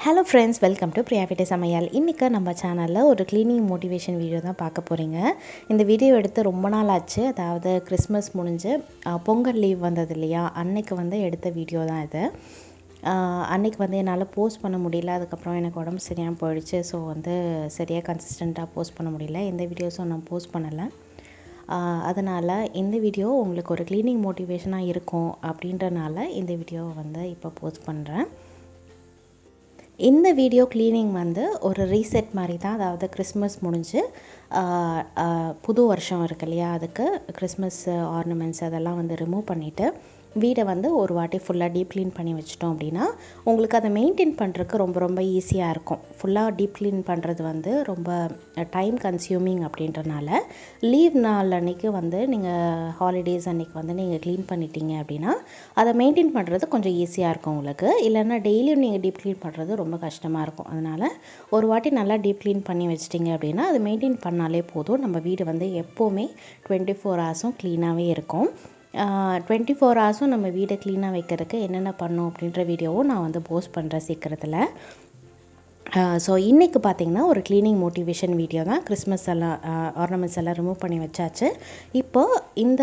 Hello friends, welcome to Priya சமையல். இன்றைக்கி நம்ம சேனலில் ஒரு க்ளீனிங் மோட்டிவேஷன் வீடியோ தான் பார்க்க போகிறீங்க. இந்த வீடியோ எடுத்து ரொம்ப நாள் ஆச்சு. அதாவது கிறிஸ்மஸ் முடிஞ்சு பொங்கல் லீவ் வந்தது இல்லையா, அன்னைக்கு வந்து எடுத்த வீடியோ தான் இது. அன்றைக்கி வந்து என்னால் போஸ்ட் பண்ண முடியல. அதுக்கப்புறம் எனக்கு உடம்பு சரியாக போயிடுச்சு. ஸோ வந்து சரியாக கன்சிஸ்டண்ட்டாக போஸ்ட் பண்ண முடியல. எந்த வீடியோஸும் நான் போஸ்ட் பண்ணலை. அதனால் இந்த வீடியோ உங்களுக்கு ஒரு க்ளீனிங் மோட்டிவேஷனாக இருக்கும் அப்படின்றனால இந்த வீடியோவை வந்து இப்போ போஸ்ட் பண்ணுறேன். இந்த வீடியோ க்ளீனிங் வந்து ஒரு ரீசெட் மாதிரி தான். அதாவது கிறிஸ்மஸ் முடிஞ்சு புது வருஷம் இருக்கு இல்லையா, அதுக்கு கிறிஸ்மஸ் ஆர்னமெண்ட்ஸ் அதெல்லாம் வந்து ரிமூவ் பண்ணிவிட்டு வீடை வந்து ஒரு வாட்டி ஃபுல்லாக டீப் க்ளீன் பண்ணி வச்சிட்டோம் அப்படின்னா உங்களுக்கு அதை மெயின்டைன் பண்ணுறதுக்கு ரொம்ப ரொம்ப ஈஸியாக இருக்கும். ஃபுல்லாக டீப் க்ளீன் பண்ணுறது வந்து ரொம்ப டைம் கன்சியூமிங் அப்படின்றனால லீவ் நாள் அன்றைக்கி வந்து நீங்கள் ஹாலிடேஸ் அன்றைக்கி வந்து நீங்கள் க்ளீன் பண்ணிட்டீங்க அப்படின்னா அதை மெயின்டைன் பண்ணுறது கொஞ்சம் ஈஸியாக இருக்கும் உங்களுக்கு. இல்லைன்னா டெய்லியும் நீங்கள் டீப் க்ளீன் பண்ணுறது ரொம்ப கஷ்டமாக இருக்கும். அதனால் ஒரு வாட்டி நல்லா டீப் க்ளீன் பண்ணி வச்சிட்டிங்க அப்படின்னா அதை மெயின்டைன் பண்ணாலே போதும். நம்ம வீடு வந்து எப்போவுமே 24 ஹவர்ஸும் க்ளீனாகவே இருக்கும். 24 ஹவர்ஸும் நம்ம வீடை க்ளீனாக வைக்கிறதுக்கு என்னென்ன பண்ணோம் அப்படின்ற வீடியோவும் நான் வந்து போஸ்ட் பண்ணுறேன் சீக்கிரத்தில். ஸோ இன்றைக்கி பார்த்திங்கன்னா ஒரு க்ளீனிங் மோட்டிவேஷன் வீடியோ தான். கிறிஸ்மஸ் எல்லாம் ஆர்னமெண்ட்ஸ் எல்லாம் ரிமூவ் பண்ணி வச்சாச்சு. இப்போது இந்த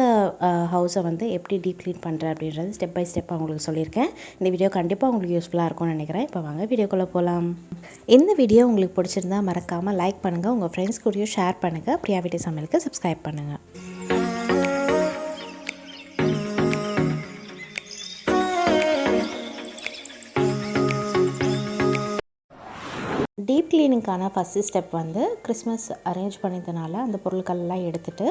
ஹவுஸை வந்து எப்படி டீப் க்ளீன் பண்ணுறேன் அப்படின்றது ஸ்டெப் பை ஸ்டெப்பாக உங்களுக்கு சொல்லியிருக்கேன். இந்த வீடியோ கண்டிப்பாக உங்களுக்கு யூஸ்ஃபுல்லாக இருக்கும்னு நினைக்கிறேன். இப்போ வாங்க வீடியோக்குள்ளே போகலாம். இந்த வீடியோ உங்களுக்கு பிடிச்சிருந்தா மறக்காமல் லைக் பண்ணுங்கள், உங்கள் ஃப்ரெண்ட்ஸ் கூடயும் ஷேர் பண்ணுங்கள், பிரியா வீட்டு சமையலுக்கு சப்ஸ்கிரைப் பண்ணுங்கள். டீப் க்ளீனிங்கான ஃபஸ்ட்டு ஸ்டெப் வந்து கிறிஸ்மஸ் அரேஞ்ச் பண்ணியதுனால அந்த பொருட்கள்லாம் எடுத்துகிட்டு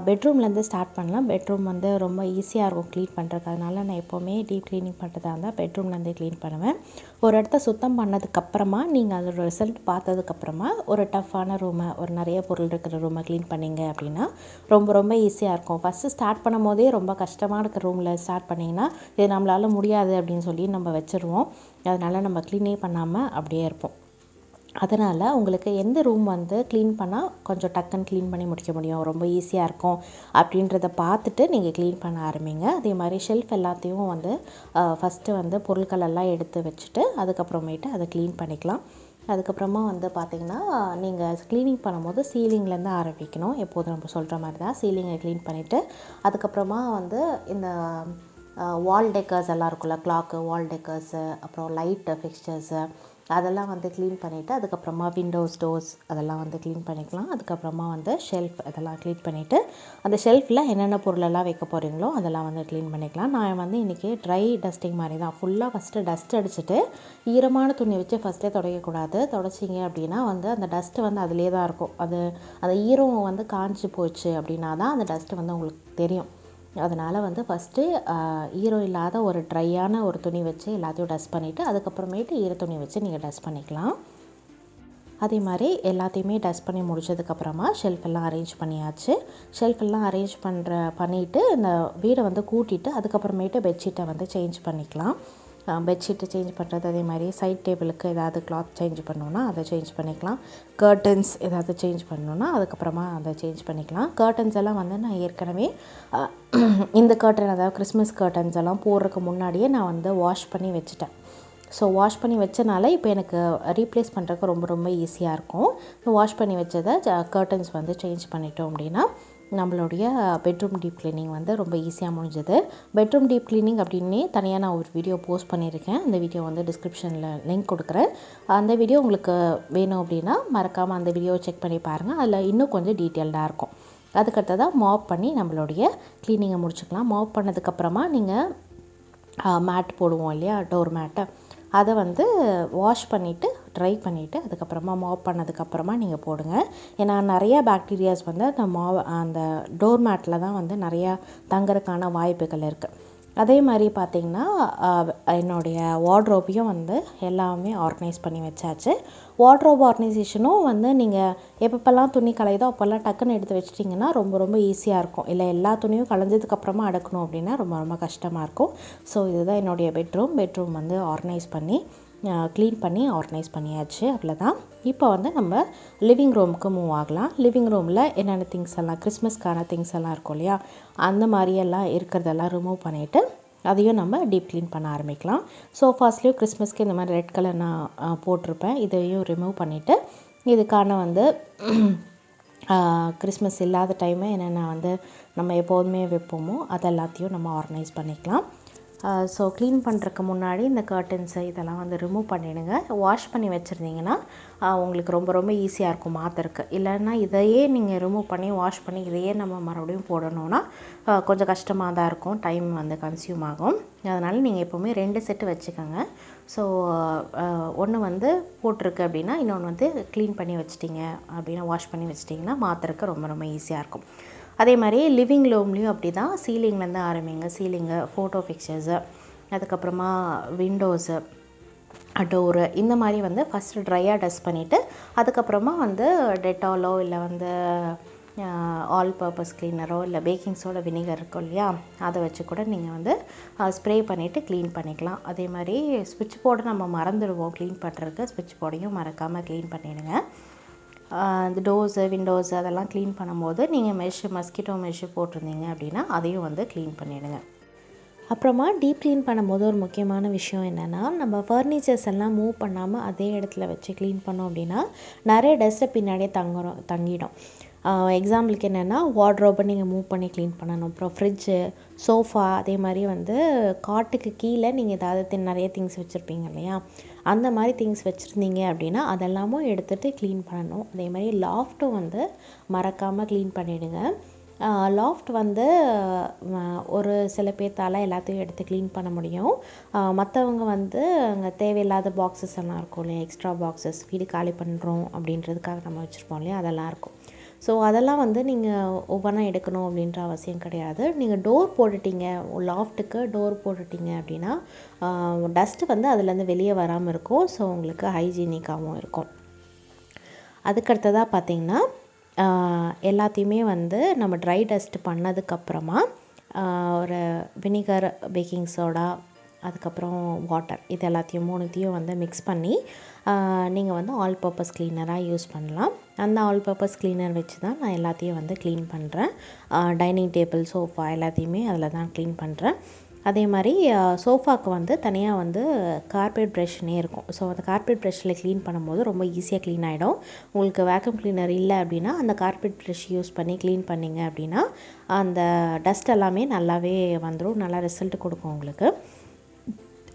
பெட்ரூம்லேருந்து ஸ்டார்ட் பண்ணலாம். பெட்ரூம் வந்து ரொம்ப ஈஸியாக இருக்கும் க்ளீன் பண்ணுறதுக்கு. அதனால் நான் எப்போவுமே டீப் க்ளீனிங் பண்ணுறதா இருந்தால் பெட்ரூம்லேருந்தே க்ளீன் பண்ணுவேன். ஒரு இடத்த சுத்தம் பண்ணதுக்கப்புறமா நீங்கள் அதோட ரிசல்ட் பார்த்ததுக்கப்புறமா ஒரு டஃப்பான ரூமை, ஒரு நிறைய பொருள் இருக்கிற ரூமை க்ளீன் பண்ணிங்க அப்படின்னா ரொம்ப ரொம்ப ஈஸியாக இருக்கும். ஃபஸ்ட்டு ஸ்டார்ட் பண்ணும் போதே ரொம்ப கஷ்டமாக இருக்கிற ரூமில் ஸ்டார்ட் பண்ணிங்கன்னா இது நம்மளால் முடியாது அப்படின்னு சொல்லி நம்ம வச்சுருவோம். அதனால் நம்ம க்ளீனே பண்ணாமல் அப்படியே இருப்போம். அதனால் உங்களுக்கு எந்த ரூம் வந்து க்ளீன் பண்ணால் கொஞ்சம் டக்குன்னு க்ளீன் பண்ணி முடிக்க முடியும், ரொம்ப ஈஸியாக இருக்கும் அப்படின்றத பார்த்துட்டு நீங்கள் க்ளீன் பண்ண ஆரம்பிங்க. அதே மாதிரி ஷெல்ஃப் எல்லாத்தையும் வந்து ஃபஸ்ட்டு வந்து பொருட்கள் எல்லாம் எடுத்து வச்சுட்டு அதுக்கப்புறமேட்டு அதை க்ளீன் பண்ணிக்கலாம். அதுக்கப்புறமா வந்து பார்த்திங்கன்னா நீங்கள் க்ளீனிங் பண்ணும்போது சீலிங்லேருந்து ஆரம்பிக்கணும். எப்போதும் நம்ம சொல்கிற மாதிரி தான் சீலிங்கை க்ளீன் பண்ணிவிட்டு அதுக்கப்புறமா வந்து இந்த வால் டெக்கர்ஸ் எல்லாம் இருக்குல்ல, கிளாக்கு, வால் டெக்கர்ஸு, அப்புறம் லைட்டு ஃபிக்ஸ்சர்ஸு அதெல்லாம் வந்து க்ளீன் பண்ணிவிட்டு அதுக்கப்புறமா விண்டோஸ், டோர்ஸ் அதெல்லாம் வந்து க்ளீன் பண்ணிக்கலாம். அதுக்கப்புறமா வந்து ஷெல்ஃப் அதெல்லாம் க்ளீன் பண்ணிவிட்டு அந்த ஷெல்ஃபில் என்னென்ன பொருளெல்லாம் வைக்க போகிறீங்களோ அதெல்லாம் வந்து க்ளீன் பண்ணிக்கலாம். நான் வந்து இன்றைக்கி ட்ரை டஸ்டிங் மாதிரி தான் ஃபுல்லாக ஃபஸ்ட்டு டஸ்ட் அடிச்சுட்டு ஈரமான துணி வச்சு ஃபஸ்ட்டே துடைக்கக்கூடாது. துடைச்சிங்க அப்படின்னா வந்து அந்த டஸ்ட்டு வந்து அதிலே தான் இருக்கும். அந்த ஈரம் வந்து காஞ்சி போச்சு அப்படின்னா தான் அந்த டஸ்ட்டு வந்து உங்களுக்கு தெரியும். அதனால் வந்து ஃபஸ்ட்டு ஈரம் இல்லாத ஒரு ட்ரையான ஒரு துணி வச்சு எல்லாத்தையும் டஸ்ட் பண்ணிவிட்டு அதுக்கப்புறமேட்டு ஈர துணி வச்சு நீங்கள் டஸ்ட் பண்ணிக்கலாம். அதே மாதிரி எல்லாத்தையுமே டஸ்ட் பண்ணி முடிச்சதுக்கப்புறமா ஷெல்ஃபெல்லாம் அரேஞ்ச் பண்ணியாச்சு. ஷெல்ஃபெல்லாம் அரேஞ்ச் பண்ணிவிட்டு இந்த வீடை வந்து கூட்டிட்டு அதுக்கப்புறமேட்டு பெட்ஷீட்டை வந்து சேஞ்ச் பண்ணிக்கலாம். பெட்ஷீட்டு சேஞ்ச் பண்ணுறது, அதே மாதிரி சைட் டேபிளுக்கு ஏதாவது கிளாத் சேஞ்ச் பண்ணோன்னா அதை சேஞ்ச் பண்ணிக்கலாம். கர்டன்ஸ் ஏதாவது சேஞ்ச் பண்ணோன்னா அதுக்கப்புறமா அதை சேஞ்ச் பண்ணிக்கலாம். கர்டன்ஸ் எல்லாம் வந்து நான் ஏற்கனவே இந்த கர்டன், அதாவது கிறிஸ்மஸ் கர்டன்ஸ் எல்லாம் போடுறதுக்கு முன்னாடியே நான் வந்து வாஷ் பண்ணி வச்சுட்டேன். ஸோ வாஷ் பண்ணி வச்சனால இப்போ எனக்கு ரீப்ளேஸ் பண்ணுறதுக்கு ரொம்ப ரொம்ப ஈஸியாக இருக்கும். வாஷ் பண்ணி வச்சதை கர்டன்ஸ் வந்து சேஞ்ச் பண்ணிட்டோம் அப்படின்னா நம்மளுடைய பெட்ரூம் டீப் க்ளீனிங் வந்து ரொம்ப ஈஸியாக முடிஞ்சது. பெட்ரூம் டீப் க்ளீனிங் அப்படின்னே தனியாக நான் ஒரு வீடியோ போஸ்ட் பண்ணியிருக்கேன். அந்த வீடியோ வந்து டிஸ்கிரிப்ஷனில் லிங்க் கொடுக்குறேன். அந்த வீடியோ உங்களுக்கு வேணும் அப்படின்னா மறக்காமல் அந்த வீடியோவை செக் பண்ணி பாருங்கள். அதில் இன்னும் கொஞ்சம் டீட்டெயில்டாக இருக்கும். அதுக்கடுத்ததாக மாப் பண்ணி நம்மளுடைய க்ளீனிங்கை முடிச்சுக்கலாம். மாப் பண்ணதுக்கப்புறமா நீங்கள் மேட் போடுவோம் இல்லையா, டோர் மேட்டை, அதை வந்து வாஷ் பண்ணிவிட்டு ட்ரை பண்ணிவிட்டு அதுக்கப்புறமா மாப் பண்ணதுக்கப்புறமா நீங்கள் போடுங்க. ஏன்னா நிறையா பாக்டீரியாஸ் வந்து அந்த டோர் மேட்டில் தான் வந்து நிறையா தங்கறதுக்கான வாய்ப்புகள் இருக்குது. அதே மாதிரி பார்த்திங்கன்னா என்னுடைய வார்ட்ரோப்பையும் வந்து எல்லாமே ஆர்கனைஸ் பண்ணி வச்சாச்சு. வார்ட்ரோப் ஆர்கனைசேஷனும் வந்து நீங்கள் எப்பப்பெல்லாம் துணி கலையுதோ அப்போல்லாம் டக்குன்னு எடுத்து வச்சிட்டிங்கன்னா ரொம்ப ரொம்ப ஈஸியாக இருக்கும். இல்லை எல்லா துணியும் கலைஞ்சதுக்கப்புறமா அடுக்கணும் அப்படின்னா ரொம்ப ரொம்ப கஷ்டமாக இருக்கும். ஸோ இதுதான் என்னுடைய பெட்ரூம் வந்து ஆர்கனைஸ் பண்ணி க்ளீன் பண்ணி ஆர்கனைஸ் பண்ணியாச்சு. அவ்வளோதான். இப்போ வந்து நம்ம லிவிங் ரூமுக்கு மூவ் ஆகலாம். லிவிங் ரூமில் என்னென்ன திங்ஸ் எல்லாம் கிறிஸ்மஸ்க்கான திங்ஸ் எல்லாம் இருக்கும் இல்லையா, அந்த மாதிரியெல்லாம் இருக்கிறதெல்லாம் ரிமூவ் பண்ணிவிட்டு அதையும் நம்ம டீப் க்ளீன் பண்ண ஆரம்பிக்கலாம். சோஃபாஸ்லேயும் கிறிஸ்மஸ்க்கு இந்த மாதிரி ரெட் கலர் நான் போட்டிருப்பேன். இதையும் ரிமூவ் பண்ணிவிட்டு இதுக்கான வந்து கிறிஸ்மஸ் இல்லாத டைமு என்னென்ன வந்து நம்ம எப்போதுமே வைப்போமோ அது எல்லாத்தையும் நம்ம ஆர்கனைஸ் பண்ணிக்கலாம். ஸோ க்ளீன் பண்ணுறதுக்கு முன்னாடி இந்த கர்டன்ஸு இதெல்லாம் வந்து ரிமூவ் பண்ணிவிடுங்க. வாஷ் பண்ணி வச்சுருந்தீங்கன்னா உங்களுக்கு ரொம்ப ரொம்ப ஈஸியாக இருக்கும் மாற்றுறக்கு. இல்லைன்னா இதையே நீங்கள் ரிமூவ் பண்ணி வாஷ் பண்ணி இதையே நம்ம மறுபடியும் போடணுன்னா கொஞ்சம் கஷ்டமாக தான் இருக்கும், டைம் வந்து கன்சியூம் ஆகும். அதனால் நீங்கள் எப்போவுமே 2 செட்டு வச்சுக்கோங்க. ஸோ ஒன்று வந்து போட்டிருக்கு அப்படின்னா இன்னொன்று வந்து க்ளீன் பண்ணி வச்சிட்டிங்க அப்படின்னா வாஷ் பண்ணி வச்சிட்டிங்கன்னா மாற்றுறக்கு ரொம்ப ரொம்ப ஈஸியாக இருக்கும். அதே மாதிரி லிவிங் ரூம்லேயும் அப்படி தான். சீலிங்லேருந்து ஆரம்பிங்க. சீலிங்கு, ஃபோட்டோ பிக்சர்ஸு, அதுக்கப்புறமா விண்டோஸு, டோரு இந்த மாதிரி வந்து ஃபஸ்ட்டு ட்ரையாக டஸ்ட் பண்ணிவிட்டு அதுக்கப்புறமா வந்து டெட்டாலோ இல்லை வந்து ஆல் பர்பஸ் க்ளீனரோ இல்லை பேக்கிங் சோடா வினிகர் இருக்கும் இல்லையா, அதை வச்சு கூட நீங்கள் வந்து ஸ்ப்ரே பண்ணிவிட்டு க்ளீன் பண்ணிக்கலாம். அதே மாதிரி ஸ்விட்ச் போர்டை நம்ம மறந்துடுவோம் க்ளீன் பண்ணுறதுக்கு. ஸ்விட்ச் போர்டையும் மறக்காமல் க்ளீன் பண்ணிவிடுங்க. இந்த டோர்ஸு, விண்டோஸு அதெல்லாம் க்ளீன் பண்ணும்போது நீங்கள் மஸ்கிட்டோ மெஷ்ஷு போட்டிருந்தீங்க அப்படின்னா அதையும் வந்து க்ளீன் பண்ணிவிடுங்க. அப்புறமா டீப் க்ளீன் பண்ணும்போது ஒரு முக்கியமான விஷயம் என்னென்னா, நம்ம ஃபர்னிச்சர்ஸ் எல்லாம் மூவ் பண்ணாமல் அதே இடத்துல வச்சு க்ளீன் பண்ணோம் அப்படின்னா நிறைய டஸ்ட்டை பின்னாடியே தங்கிடும். எக்ஸாம்பிளுக்கு என்னென்னா, வார்ட்ரோபை நீங்கள் மூவ் பண்ணி க்ளீன் பண்ணணும். அப்புறம் ஃப்ரிட்ஜு, சோஃபா, அதே மாதிரி வந்து காட்டுக்கு கீழே நீங்கள் ஏதாவது நிறைய திங்ஸ் வச்சுருப்பீங்க இல்லையா, அந்த மாதிரி திங்ஸ் வச்சுருந்தீங்க அப்படின்னா அதெல்லாமும் எடுத்துகிட்டு க்ளீன் பண்ணணும். அதே மாதிரி லாஃப்ட்டும் வந்து மறக்காமல் க்ளீன் பண்ணிவிடுங்க. லாஃப்ட் வந்து ஒரு சில பேர்த்தால் எல்லாத்தையும் எடுத்து க்ளீன் பண்ண முடியும். மற்றவங்க வந்து அங்கே தேவையில்லாத பாக்ஸஸ் எல்லாம் இருக்கும் இல்லையா, எக்ஸ்ட்ரா பாக்ஸஸ் வீடு காலி பண்ணுறோம் அப்படின்றதுக்காக நம்ம வச்சுருப்போம் இல்லையா, அதெல்லாம் இருக்கும். ஸோ அதெல்லாம் வந்து நீங்கள் ஒவ்வொன்றா எடுக்கணும் அப்படின்ற அவசியம் கிடையாது. நீங்கள் டோர் போட்டுட்டீங்க, லாஃப்ட்டுக்கு டோர் போட்டுட்டீங்க அப்படின்னா டஸ்ட்டு வந்து அதுலேருந்து வெளியே வராமல் இருக்கும். ஸோ உங்களுக்கு ஹைஜீனிக்காகவும் இருக்கும். அதுக்கடுத்ததாக பார்த்திங்கன்னா எல்லாத்தையுமே வந்து நம்ம ட்ரை டஸ்ட் பண்ணதுக்கப்புறமா ஒரு வினிகர், பேக்கிங் சோடா, அதுக்கப்புறம் வாட்டர், இது எல்லாத்தையும் 3த்தையும் வந்து மிக்ஸ் பண்ணி நீங்கள் வந்து ஆல் பர்பஸ் க்ளீனராக யூஸ் பண்ணலாம். அந்த ஆல் பர்பஸ் க்ளீனர் வச்சு தான் நான் எல்லாத்தையும் வந்து க்ளீன் பண்ணுறேன். டைனிங் டேபிள், சோஃபா எல்லாத்தையுமே அதில் தான் க்ளீன் பண்ணுறேன். அதே மாதிரி சோஃபாவுக்கு வந்து தனியாக வந்து கார்பெட் ப்ரஷ்னே இருக்கும். ஸோ அந்த கார்பெட் ப்ரஷ்ஷில் க்ளீன் பண்ணும்போது ரொம்ப ஈஸியாக க்ளீன் ஆகிடும். உங்களுக்கு வேக்யூம் க்ளீனர் இல்லை அப்படின்னா அந்த கார்பெட் ப்ரஷ் யூஸ் பண்ணி க்ளீன் பண்ணிங்க அப்படின்னா அந்த டஸ்ட் எல்லாமே நல்லாவே வந்துடும், நல்லா ரிசல்ட் கொடுக்கும் உங்களுக்கு.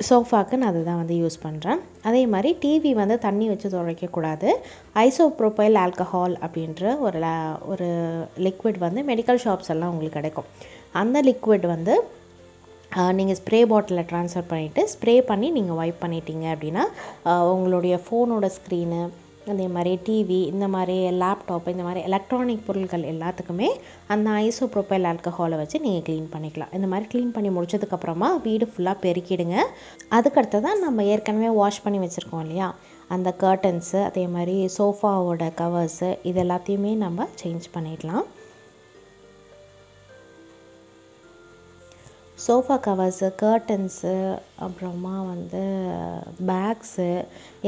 சோஃபாவுக்கு நான் அதுதான் வந்து யூஸ் பண்ணுறேன். அதே மாதிரி டிவி வந்து தண்ணி வச்சு துடைக்கக்கூடாது. ஐசோப்ரோபைல் ஆல்கஹால் அப்படின்ற ஒரு லிக்விட் வந்து மெடிக்கல் ஷாப்ஸ் எல்லாம் உங்களுக்கு கிடைக்கும். அந்த லிக்விட் வந்து நீங்கள் ஸ்ப்ரே பாட்டிலில் ட்ரான்ஸ்ஃபர் பண்ணிவிட்டு ஸ்ப்ரே பண்ணி நீங்கள் வைப் பண்ணிட்டீங்க அப்படின்னா உங்களுடைய ஃபோனோட ஸ்க்ரீனு, அதே மாதிரி டிவி, இந்த மாதிரி லேப்டாப், இந்த மாதிரி எலக்ட்ரானிக் பொருட்கள் எல்லாத்துக்குமே அந்த ஐசோப்ரோபைல் ஆல்கஹாலை வச்சு நீங்கள் க்ளீன் பண்ணிக்கலாம். இந்த மாதிரி க்ளீன் பண்ணி முடிச்சதுக்கப்புறமா வீடு ஃபுல்லாக பெருக்கிடுங்க. அதுக்கடுத்ததான் நம்ம ஏற்கனவே வாஷ் பண்ணி வச்சுருக்கோம் இல்லையா, அந்த கர்டன்ஸு, அதே மாதிரி சோஃபாவோட கவர்ஸு, இது எல்லாத்தையுமே நம்ம சேஞ்ச் பண்ணிடலாம். சோஃபா கவர்ஸு, கர்டன்ஸு, அப்புறமா வந்து பேக்ஸு,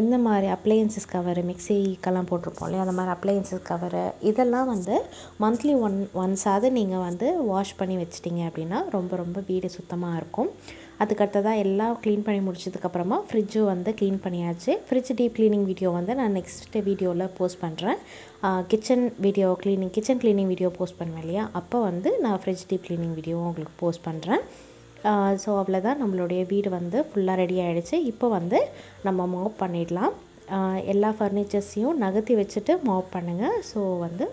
இந்த மாதிரி அப்ளையன்சஸ் கவரு, மிக்சிக்கெல்லாம் போட்டிருப்போம் இல்லையா, அந்த மாதிரி அப்ளையன்சஸ் கவரு, இதெல்லாம் வந்து மந்த்லி ஒன்ஸாவது நீங்கள் வந்து வாஷ் பண்ணி வச்சிட்டிங்க அப்படின்னா ரொம்ப ரொம்ப வீடு சுத்தமாக இருக்கும். அதுக்கடுத்ததாக எல்லாம் க்ளீன் பண்ணி முடிச்சதுக்கப்புறமா ஃப்ரிட்ஜு வந்து க்ளீன் பண்ணியாச்சு. ஃப்ரிட்ஜ் டீப் க்ளீனிங் வீடியோ வந்து நான் நெக்ஸ்ட் வீடியோவில் போஸ்ட் பண்ணுறேன். கிச்சன் க்ளீனிங் வீடியோ போஸ்ட் பண்ணுவேன் இல்லையா, அப்போ வந்து நான் ஃப்ரிட்ஜ் டீப் க்ளீனிங் வீடியோவும் உங்களுக்கு போஸ்ட் பண்ணுறேன். ஸோ அவ்வளோதான், நம்மளுடைய வீடு வந்து ஃபுல்லாக ரெடி ஆகிடுச்சு. இப்போ வந்து நம்ம மாப் பண்ணிடலாம். எல்லா ஃபர்னிச்சர்ஸையும் நகர்த்தி வச்சுட்டு மாப் பண்ணுங்கள். ஸோ வந்து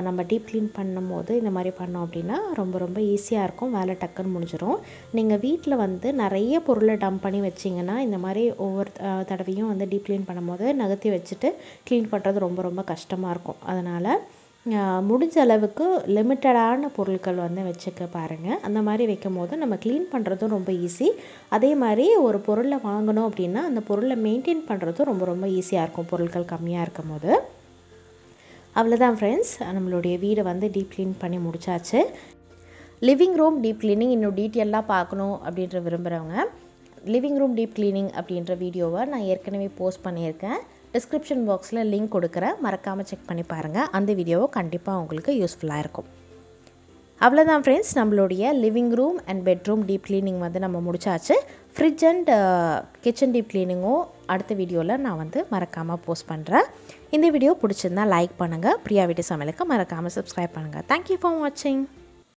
நம்ம டீப் க்ளீன் பண்ணும்போது இந்த மாதிரி பண்ணோம் அப்படின்னா ரொம்ப ரொம்ப ஈஸியாக இருக்கும், வேலை டக்குன்னு முடிஞ்சிடும். நீங்கள் வீட்டில் வந்து நிறைய பொருளை டம்ப் பண்ணி வச்சிங்கன்னா இந்த மாதிரி ஒவ்வொரு தடவையும் வந்து டீப் க்ளீன் பண்ணும்போது நகர்த்தி வச்சுட்டு க்ளீன் பண்ணுறது ரொம்ப ரொம்ப கஷ்டமாக இருக்கும். அதனால் முடிஞ்ச அளவுக்கு லிமிட்டடான பொருட்கள் வந்து வச்சுக்க பாருங்கள். அந்த மாதிரி வைக்கும் போது நம்ம க்ளீன் பண்ணுறதும் ரொம்ப ஈஸி. அதே மாதிரி ஒரு பொருளை வாங்கணும் அப்படின்னா அந்த பொருளை மெயின்டைன் பண்ணுறதும் ரொம்ப ரொம்ப ஈஸியாக இருக்கும், பொருட்கள் கம்மியாக இருக்கும் போது. அவ்வளோதான் ஃப்ரெண்ட்ஸ், நம்மளுடைய வீடை வந்து டீப் க்ளீன் பண்ணி முடிச்சாச்சு. லிவிங் ரூம் டீப் க்ளீனிங் இன்னும் டீட்டெயிலாக பார்க்கணும் அப்படின்ற விரும்புகிறவங்க லிவிங் ரூம் டீப் க்ளீனிங் அப்படின்ற வீடியோவை நான் ஏற்கனவே போஸ்ட் பண்ணியிருக்கேன். டிஸ்கிரிப்ஷன் பாக்ஸில் லிங்க் கொடுக்குறேன், மறக்காமல் செக் பண்ணி பாருங்கள். அந்த வீடியோவை கண்டிப்பாக உங்களுக்கு யூஸ்ஃபுல்லாக இருக்கும். அவ்வளோதான் ஃப்ரெண்ட்ஸ், நம்மளுடைய living room and bedroom deep cleaning வந்து நம்ம முடிச்சாச்சு. ஃப்ரிட்ஜ் அண்ட் கிச்சன் டீப் க்ளீனிங்கும் அடுத்த வீடியோவில் நான் வந்து மறக்காமல் போஸ்ட் பண்ணுறேன். இந்த வீடியோ பிடிச்சிருந்தா லைக் பண்ணுங்கள். பிரியா வீட்டு சமையலுக்கு மறக்காமல் சப்ஸ்கிரைப் பண்ணுங்கள். தேங்க்யூ ஃபார் வாட்சிங்.